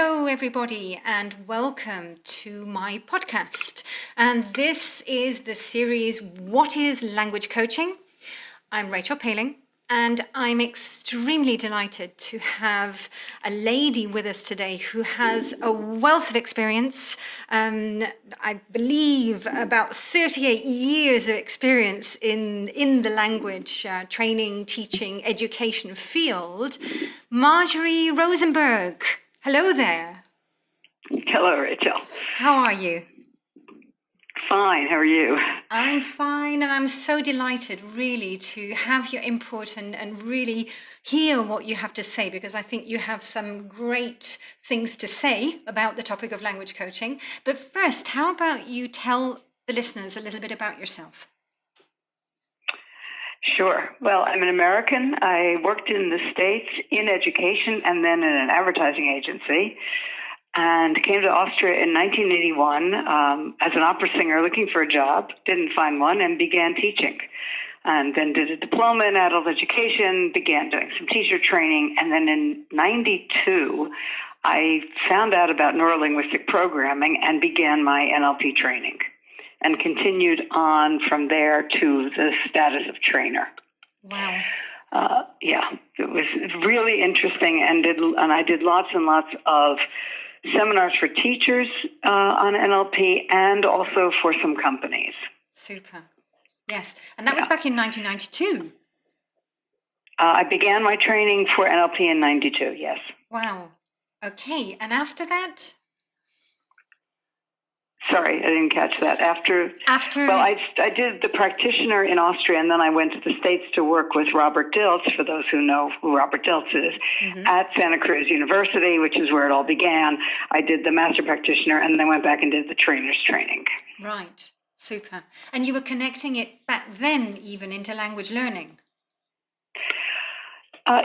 Hello, everybody, and welcome to my podcast. And this is the series, What is Language Coaching? I'm Rachel Paling, and I'm extremely delighted to have a lady with us today who has a wealth of experience. I believe about 38 years of experience in the language training, teaching, education field. Marjorie Rosenberg. Hello there. Hello, Rachel. How are you? Fine. How are you? I'm fine, and I'm so delighted really to have your input and really hear what you have to say, because I think you have some great things to say about the topic of language coaching. But first, how about you tell the listeners a little bit about yourself? Sure. Well, I'm an American. I worked in the States in education and then in an advertising agency, and came to Austria in 1981 as an opera singer looking for a job, didn't find one, and began teaching. And then did a diploma in adult education, began doing some teacher training, and then in 92, I found out about neurolinguistic programming and began my NLP training, and continued on from there to the status of trainer. Wow. Yeah, it was really interesting, and I did lots and lots of seminars for teachers on NLP and also for some companies. Super. Yes. And that was back in 1992. I began my training for NLP in 92, yes. Wow. Okay. And after that? Sorry, I didn't catch that. After well, I did the practitioner in Austria, and then I went to the States to work with Robert Dilts, for those who know who Robert Dilts is, at Santa Cruz University, which is where it all began. I did the master practitioner, and then went back and did the trainer's training. Right. Super. And you were connecting it back then even into language learning?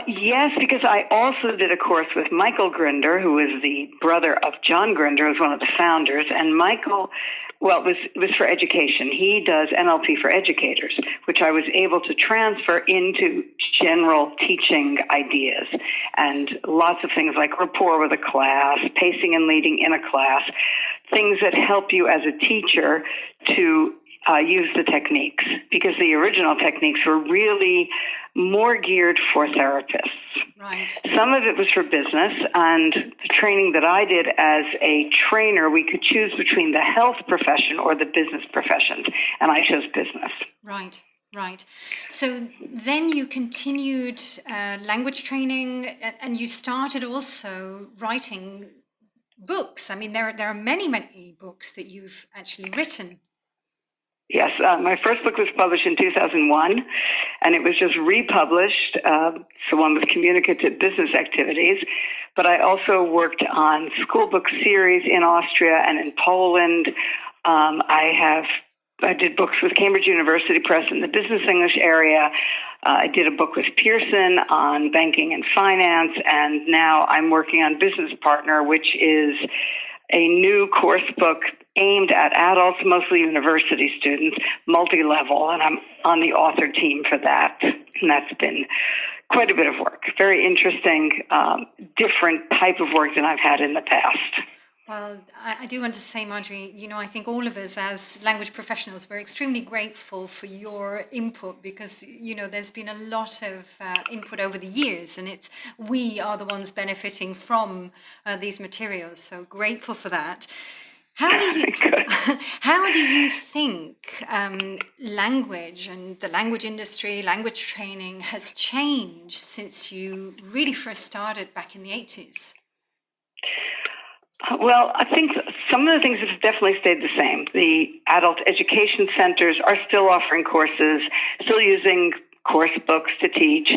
Yes, because I also did a course with Michael Grinder, who is the brother of John Grinder, who's one of the founders. And Michael, well, it was for education. He does NLP for educators, which I was able to transfer into general teaching ideas, and lots of things like rapport with a class, pacing and leading in a class, things that help you as a teacher to use the techniques, because the original techniques were really more geared for therapists. Right. Some of it was for business, and the training that I did as a trainer, we could choose between the health profession or the business professions, and I chose business. Right. Right. So then you continued language training, and you started also writing books. I mean, there are many, many books that you've actually written. Yes, my first book was published in 2001, and it was just republished. It's the one with communicative business activities. But I also worked on school book series in Austria and in Poland. I did books with Cambridge University Press in the business English area. I did a book with Pearson on banking and finance, and now I'm working on Business Partner, which is a new course book aimed at adults, mostly university students, multi-level, and I'm on the author team for that. And that's been quite a bit of work. Very interesting, different type of work than I've had in the past. Well, I do want to say, Marjorie, I think all of us as language professionals, we're extremely grateful for your input, because, there's been a lot of input over the years, and we are the ones benefiting from these materials. So grateful for that. How do you think language and the language industry, language training has changed since you really first started back in the 80s? Well, I think some of the things have definitely stayed the same. The adult education centers are still offering courses, still using course books to teach.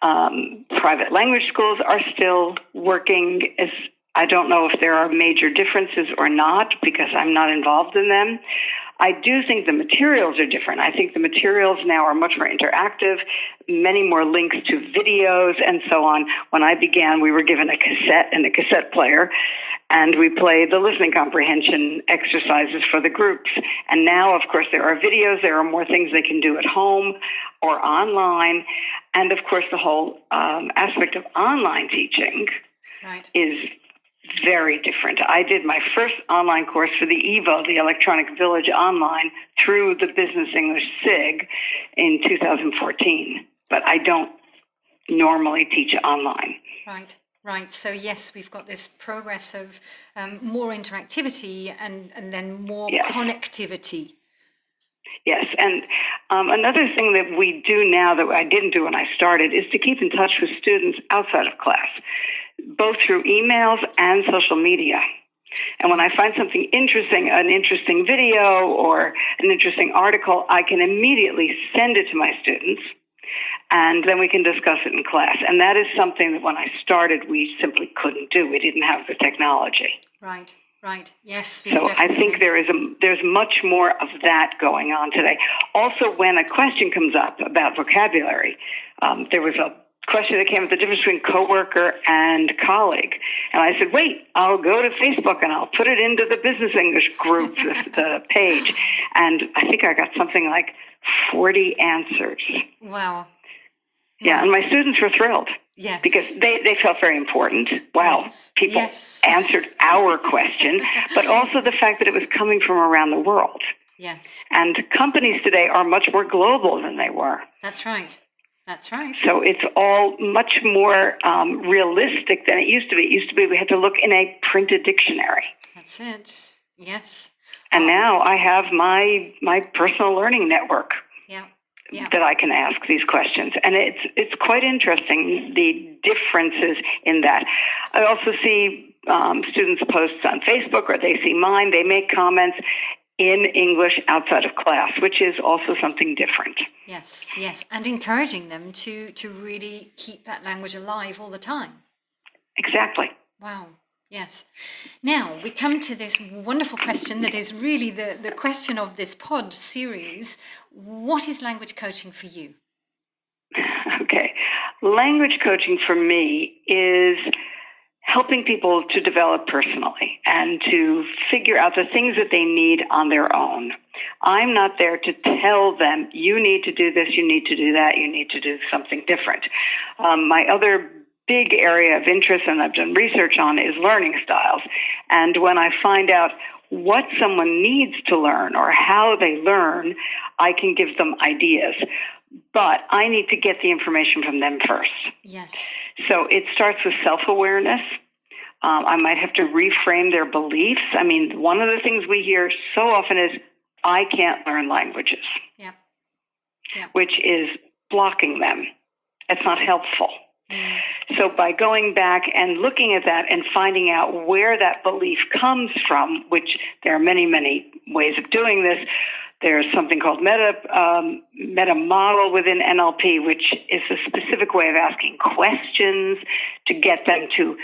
Private language schools are still working. I don't know if there are major differences or not, because I'm not involved in them. I do think the materials are different. I think the materials now are much more interactive, many more links to videos and so on. When I began, we were given a cassette and a cassette player, and we played the listening comprehension exercises for the groups. And now, of course, there are videos. There are more things they can do at home or online. And, of course, the whole aspect of online teaching is very different. I did my first online course for the EVO, the Electronic Village Online, through the Business English SIG in 2014. But I don't normally teach online. Right. Right. So yes, we've got this progress of more interactivity and then more connectivity. Yes. And another thing that we do now that I didn't do when I started is to keep in touch with students outside of class, both through emails and social media. And when I find something interesting, an interesting video or an interesting article, I can immediately send it to my students, and then we can discuss it in class. And that is something that when I started, we simply couldn't do. We didn't have the technology. Right. Right. Yes. So I think there's much more of that going on today. Also, when a question comes up about vocabulary, there was a question that came up, the difference between coworker and colleague. And I said, wait, I'll go to Facebook and I'll put it into the Business English group, the page. And I think I got something like 40 answers. Wow. Yeah, and my students were thrilled. Yes. Because they felt very important. Wow, yes. People answered our question, but also the fact that it was coming from around the world. Yes. And companies today are much more global than they were. That's right. That's right. So it's all much more realistic than it used to be. It used to be we had to look in a printed dictionary. That's it. Yes. And now I have my personal learning network. Yeah. That I can ask these questions. And it's quite interesting, the differences in that. I also see students post on Facebook, or they see mine, they make comments in English outside of class, which is also something different. Yes. And encouraging them to really keep that language alive all the time. Exactly. Wow. Yes. Now we come to this wonderful question that is really the question of this pod series. What is language coaching for you? Okay. Language coaching for me is helping people to develop personally and to figure out the things that they need on their own. I'm not there to tell them, you need to do this, you need to do that, you need to do something different. My other big area of interest, and I've done research on, is learning styles. And when I find out what someone needs to learn or how they learn, I can give them ideas. But I need to get the information from them first. Yes. So it starts with self-awareness. I might have to reframe their beliefs. I mean, one of the things we hear so often is, I can't learn languages, which is blocking them. It's not helpful. So by going back and looking at that and finding out where that belief comes from, which there are many, many ways of doing this. There's something called meta model within NLP, which is a specific way of asking questions to get them to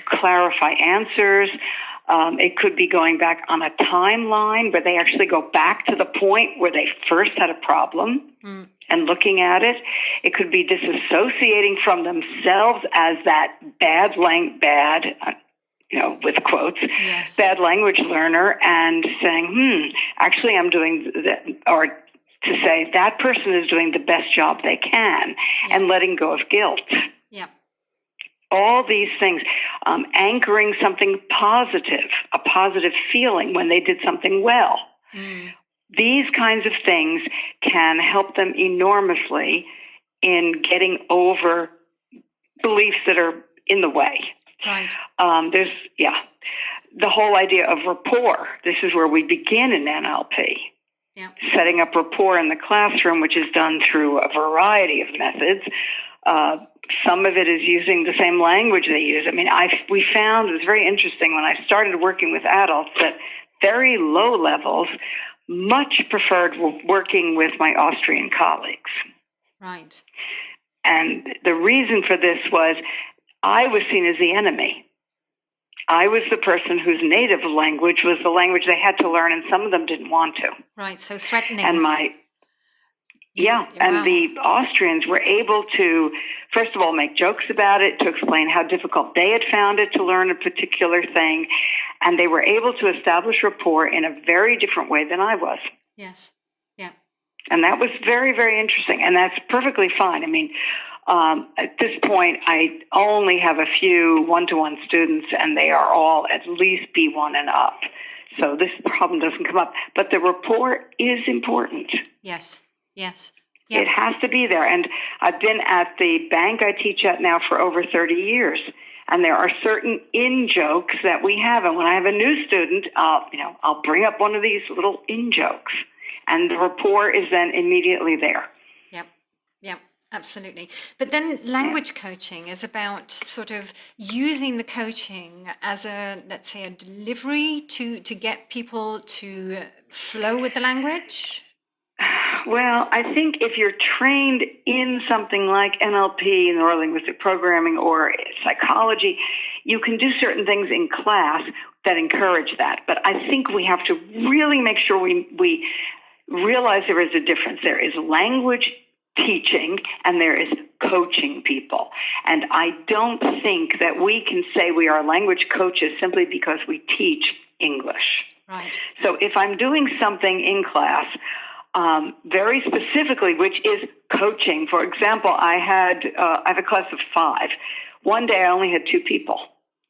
clarify answers. It could be going back on a timeline where they actually go back to the point where they first had a problem and looking at it. It could be disassociating from themselves as that with quotes, bad language learner, and saying, actually I'm doing that, or to say that person is doing the best job they can, and letting go of guilt. All these things, anchoring something positive, a positive feeling when they did something well. These kinds of things can help them enormously in getting over beliefs that are in the way. Right. There's the whole idea of rapport. This is where we begin in NLP. Setting up rapport in the classroom, which is done through a variety of methods. Some of it is using the same language they use. I mean, we found, it was very interesting when I started working with adults, that very low levels much preferred working with my Austrian colleagues. Right. And the reason for this was I was seen as the enemy. I was the person whose native language was the language they had to learn, and some of them didn't want to. Right, so threatening. And the Austrians were able to, first of all, make jokes about it, to explain how difficult they had found it to learn a particular thing, and they were able to establish rapport in a very different way than I was. Yes, yeah. And that was very, very interesting, and that's perfectly fine. I mean, At this point, I only have a few one-to-one students, and they are all at least B1 and up. So this problem doesn't come up. But the rapport is important. Yes. Yep. It has to be there. And I've been at the bank I teach at now for over 30 years. And there are certain in-jokes that we have. And when I have a new student, I'll bring up one of these little in-jokes. And the rapport is then immediately there. Yep, absolutely. But then language coaching is about sort of using the coaching as let's say, a delivery to get people to flow with the language? Well, I think if you're trained in something like NLP, neuro-linguistic programming, or psychology, you can do certain things in class that encourage that. But I think we have to really make sure we realize there is a difference. There is language teaching and there is coaching people. And I don't think that we can say we are language coaches simply because we teach English. Right. So if I'm doing something in class, very specifically, which is coaching. For example, I have a class of 5. One day I only had 2 people.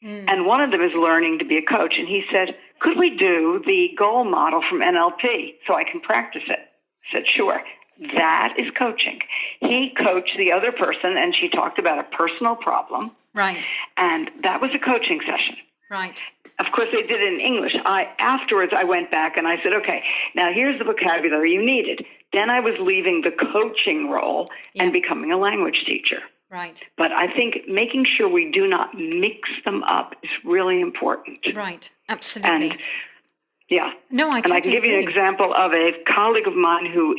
And one of them is learning to be a coach. And he said, could we do the goal model from NLP so I can practice it? I said, sure. That is coaching. He coached the other person, and she talked about a personal problem. Right. And that was a coaching session. Right. Of course, they did it in English. Afterwards, I went back and I said, okay, now here's the vocabulary you needed. Then I was leaving the coaching role and becoming a language teacher. Right. But I think making sure we do not mix them up is really important. Right. Absolutely. And yeah. No, I can give you an example of a colleague of mine who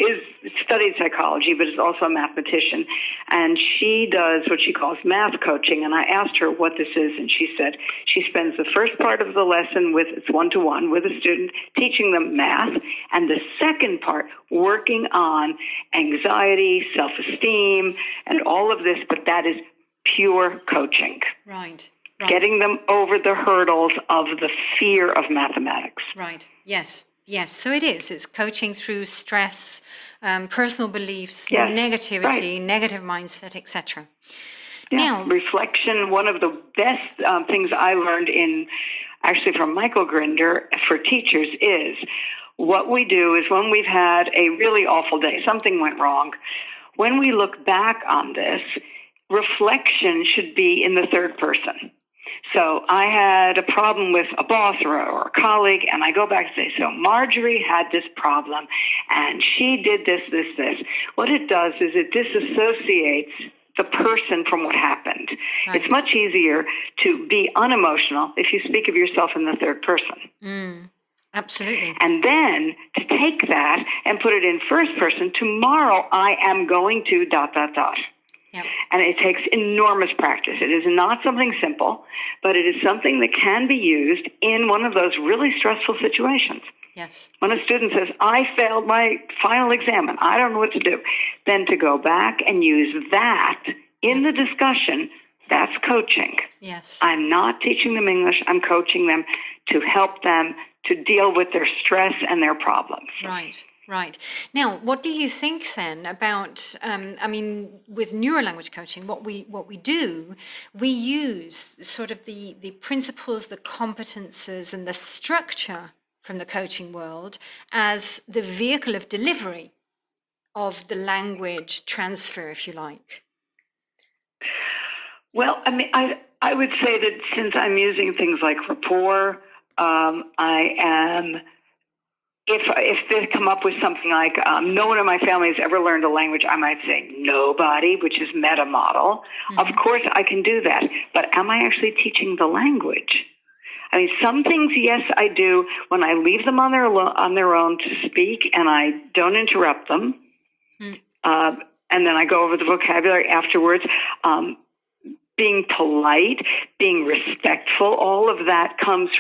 studied psychology, but is also a mathematician. And she does what she calls math coaching. And I asked her what this is. And she said she spends the first part of the lesson it's one-to-one with a student, teaching them math. And the second part, working on anxiety, self-esteem, and all of this. But that is pure coaching. Right. Getting them over the hurdles of the fear of mathematics. Right. Yes. So it is. It's coaching through stress, personal beliefs, negativity, negative mindset, etc. Yeah. Now, reflection. One of the best things I learned from Michael Grinder for teachers is what we do is when we've had a really awful day, something went wrong. When we look back on this, reflection should be in the third person. So I had a problem with a boss or a colleague, and I go back and say, so Marjorie had this problem, and she did this. What it does is it disassociates the person from what happened. Right. It's much easier to be unemotional if you speak of yourself in the third person. Absolutely. And then to take that and put it in first person, tomorrow I am going to ... Yep. And it takes enormous practice. It is not something simple, but it is something that can be used in one of those really stressful situations. Yes. When a student says, I failed my final exam and I don't know what to do, then to go back and use that in the discussion, that's coaching. Yes. I'm not teaching them English. I'm coaching them to help them to deal with their stress and their problems. Right. Now, what do you think then about, with neurolanguage coaching, what we do, we use sort of the principles, the competences, and the structure from the coaching world as the vehicle of delivery of the language transfer, if you like. Well, I would say that since I'm using things like rapport, If they come up with something like, no one in my family has ever learned a language, I might say nobody, which is meta model. Mm-hmm. Of course, I can do that. But am I actually teaching the language? Some things, yes, I do when I leave them on their own to speak and I don't interrupt them. Mm-hmm. And then I go over the vocabulary afterwards. Being polite, being respectful, all of that comes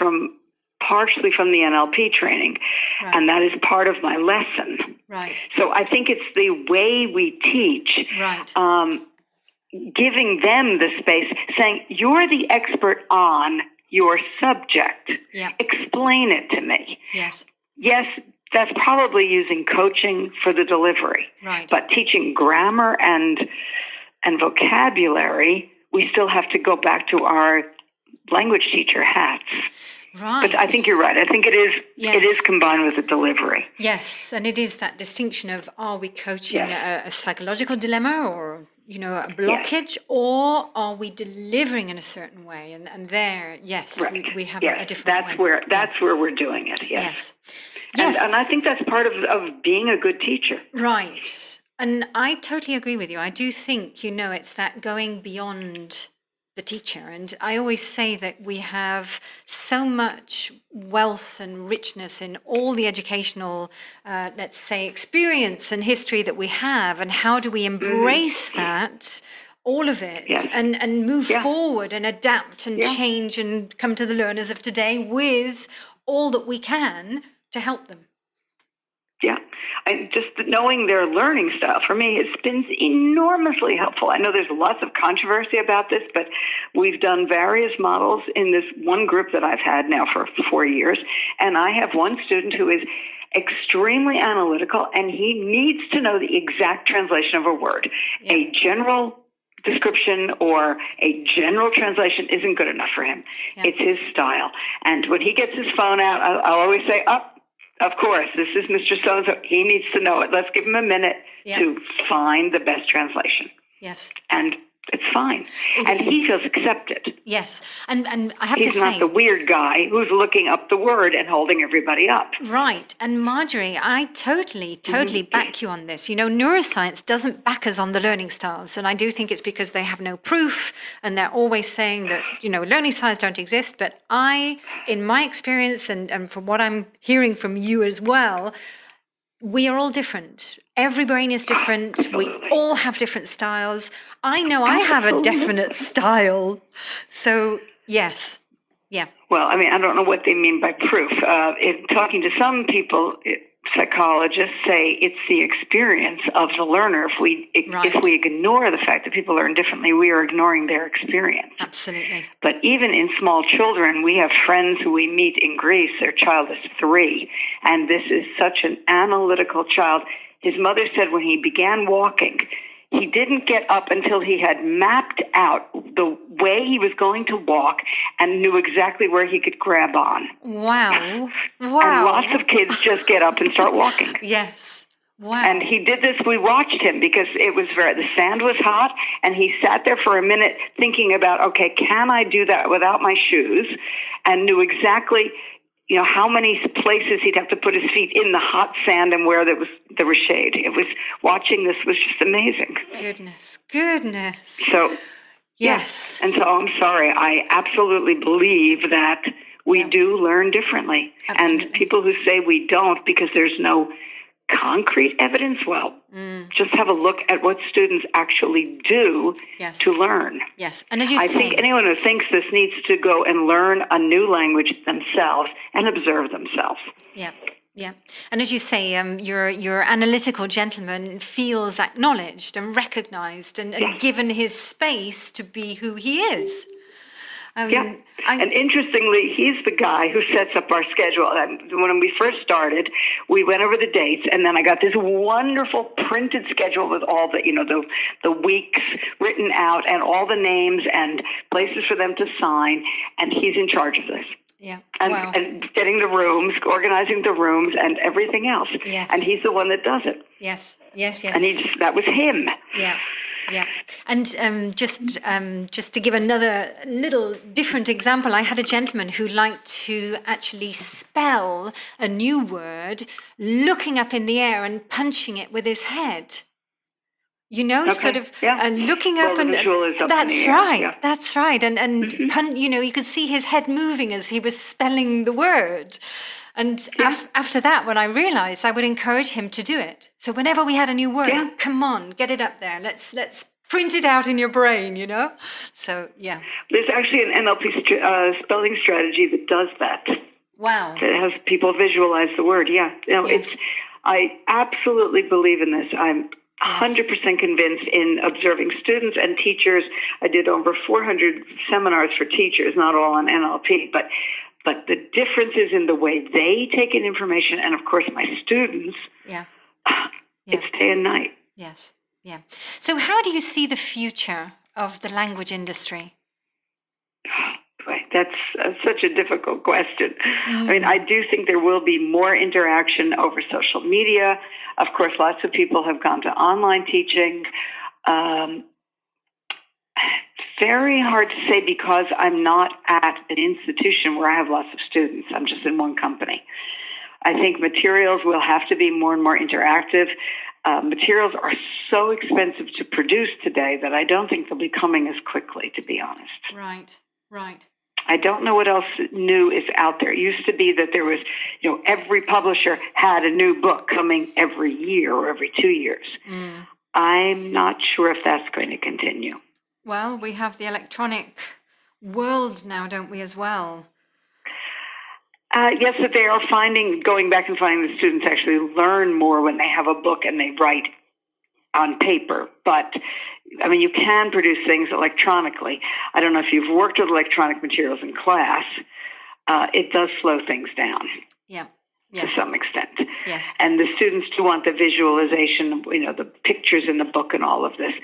partially from the NLP training, right. And that is part of my lesson. Right. So I think it's the way we teach, right. Giving them the space, saying, you're the expert on your subject. Yeah. Explain it to me. Yes. Yes, that's probably using coaching for the delivery. Right. But teaching grammar and and vocabulary, we still have to go back to our language teacher hats. Right. But I think you're right. I think it is. Yes. It is combined with the delivery. Yes, and it is that distinction of, are we coaching a psychological dilemma, or a blockage, or are we delivering in a certain way? And there, yes, right. we have a different way. That's where we're doing it. Yes. Yes. And I think that's part of being a good teacher. Right. And I totally agree with you. I do think, it's that going beyond the teacher. And I always say that we have so much wealth and richness in all the educational, let's say, experience and history that we have. And how do we embrace that, all of it, and move forward and adapt and change and come to the learners of today with all that we can to help them? Yeah. And just knowing their learning style, for me, has been enormously helpful. I know there's lots of controversy about this, but we've done various models in this one group that I've had now for 4 years. And I have one student who is extremely analytical, and he needs to know the exact translation of a word. Yeah. A general description or a general translation isn't good enough for him. Yeah. It's his style. And when he gets his phone out, I'll always say, of course, this is Mr. So-and-so. He needs to know it. Let's give him a minute to find the best translation. Yes. And it's fine. He feels accepted. Yes. And I have to say, he's not the weird guy who's looking up the word and holding everybody up. Right. And Marjorie, I totally back you on this. Neuroscience doesn't back us on the learning styles. And I do think it's because they have no proof, and they're always saying that, learning styles don't exist. But in my experience, and from what I'm hearing from you as well, we are all different. Every brain is different. Absolutely. We all have different styles. I know I have a definite style. So, yes. Yeah. Well, I don't know what they mean by proof. In talking to some people, psychologists say it's the experience of the learner. If we ignore the fact that people learn differently, we are ignoring their experience. Absolutely. But even in small children, we have friends who we meet in Greece. Their child is 3, and this is such an analytical child. His mother said when he began walking, he didn't get up until he had mapped out the way he was going to walk and knew exactly where he could grab on. Wow. And lots of kids just get up and start walking. Yes. Wow. And he did this. We watched him because the sand was hot, and he sat there for a minute thinking about, okay, can I do that without my shoes? And knew exactly how many places he'd have to put his feet in the hot sand and where there was shade. Watching this was just amazing. Goodness. So, yes. And so I'm sorry. I absolutely believe that we do learn differently. Absolutely. And people who say we don't because there's no concrete evidence, just have a look at what students actually do to learn. Yes, and as you I say, think anyone who thinks this needs to go and learn a new language themselves and observe themselves. Yeah. Yeah, and as you say, your analytical gentleman feels acknowledged and recognized and given his space to be who he is. And interestingly, he's the guy who sets up our schedule. And when we first started, we went over the dates, and then I got this wonderful printed schedule with all the weeks written out and all the names and places for them to sign, and he's in charge of this. Yeah. And getting the rooms, organizing the rooms, and everything else. Yes. And he's the one that does it. Yes. And that was him. Yeah. Yeah, and just to give another little different example, I had a gentleman who liked to actually spell a new word, looking up in the air and punching it with his head. Sort of looking up and that's right. Yeah. That's right. And you could see his head moving as he was spelling the word. And after that, when I realized, I would encourage him to do it. So whenever we had a new word, come on, get it up there. Let's print it out in your brain, So, yeah. There's actually an NLP spelling strategy that does that. Wow. It has people visualize the word, I absolutely believe in this. I'm 100% convinced in observing students and teachers. I did over 400 seminars for teachers, not all on NLP, but the differences in the way they take in information, and of course my students, it's day and night. Yes. Yeah. So how do you see the future of the language industry? That's such a difficult question. I mean, I do think there will be more interaction over social media. Of course, lots of people have gone to online teaching. Very hard to say because I'm not at an institution where I have lots of students. I'm just in one company. I think materials will have to be more and more interactive. Materials are so expensive to produce today that I don't think they'll be coming as quickly, to be honest. Right. I don't know what else new is out there. It used to be that there was, every publisher had a new book coming every year or every 2 years. I'm not sure if that's going to continue. Well, we have the electronic world now, don't we, as well? Yes, that they are going back and finding the students actually learn more when they have a book and they write on paper. But, I mean, you can produce things electronically. I don't know if you've worked with electronic materials in class. It does slow things down. Yeah. To some extent. Yes. And the students do want the visualization, the pictures in the book and all of this.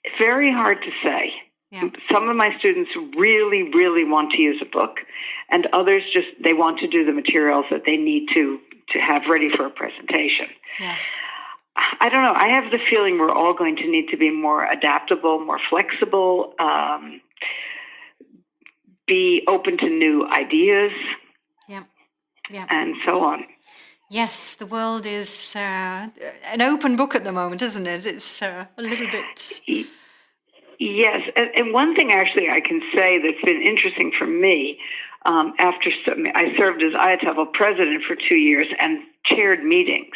It's very hard to say. Yeah. Some of my students really, really want to use a book, and others they want to do the materials that they need to have ready for a presentation. Yes. I don't know. I have the feeling we're all going to need to be more adaptable, more flexible, be open to new ideas. Yeah. And so on. Yes, the world is an open book at the moment, isn't it? It's a little bit... Yes, and one thing actually I can say that's been interesting for me, I served as IATEFL president for 2 years and chaired meetings.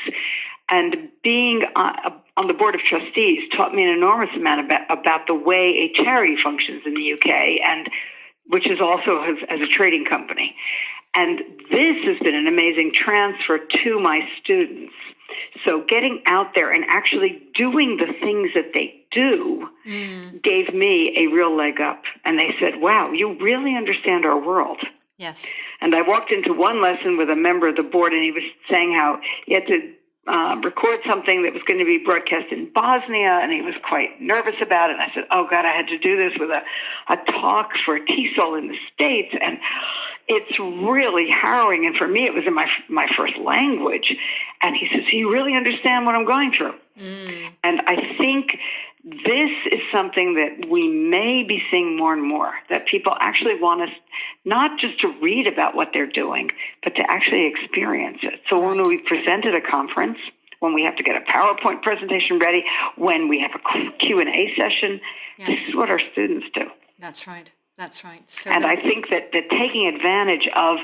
And being on the board of trustees taught me an enormous amount about the way a charity functions in the UK, and which is also as a trading company. And this has been an amazing transfer to my students. So getting out there and actually doing the things that they do gave me a real leg up. And they said, wow, you really understand our world. Yes. And I walked into one lesson with a member of the board, and he was saying how he had to record something that was going to be broadcast in Bosnia, and he was quite nervous about it. And I said, oh, God, I had to do this with a talk for TESOL in the States, and it's really harrowing. And for me, it was in my first language. And he says, you really understand what I'm going through? And I think this is something that we may be seeing more and more, that people actually want us not just to read about what they're doing, but to actually experience it. So when we present at a conference, when we have to get a PowerPoint presentation ready, when we have a Q&A session, this is what our students do. That's right. So and I think that taking advantage of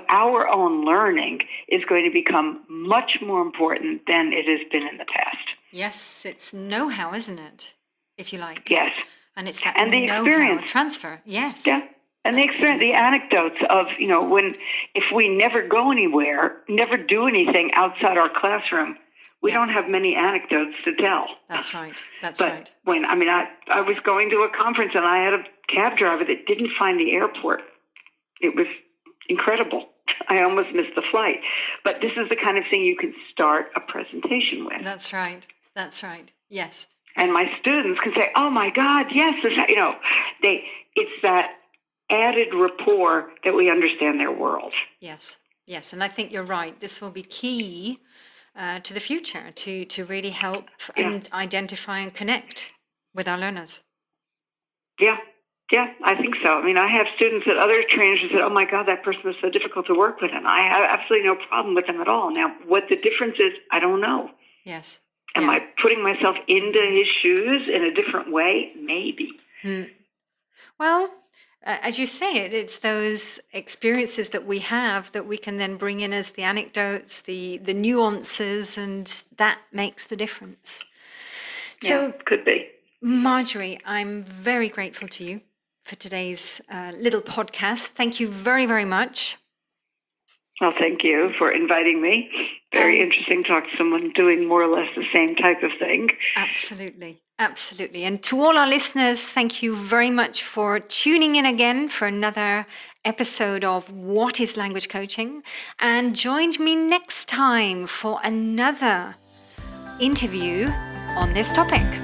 our own learning is going to become much more important than it has been in the past. Yes, it's know-how, isn't it? If you like. Yes. And it's that the know-how experience transfer. Yes. Yeah. And the experience, the anecdotes of, if we never go anywhere, never do anything outside our classroom, we don't have many anecdotes to tell. That's right. But when, I was going to a conference and I had a cab driver that didn't find the airport. It was incredible. I almost missed the flight. But this is the kind of thing you can start a presentation with. That's right. Yes. And my students can say, oh my God, yes, it's that added rapport that we understand their world. Yes. And I think you're right. This will be key to the future, to really help and identify and connect with our learners. Yeah, I think so. I have students at other trainers who said, oh my God, that person was so difficult to work with, and I have absolutely no problem with them at all. Now, what the difference is, I don't know. Yes. Am I putting myself into his shoes in a different way? Maybe. Well, as you say it's those experiences that we have that we can then bring in as the anecdotes, the nuances, and that makes the difference. So, could be. Marjorie, I'm very grateful to you for today's little podcast. Thank you very, very much. Well, thank you for inviting me. Very interesting to talk to someone doing more or less the same type of thing. Absolutely. And to all our listeners, thank you very much for tuning in again for another episode of What is Language Coaching? And join me next time for another interview on this topic.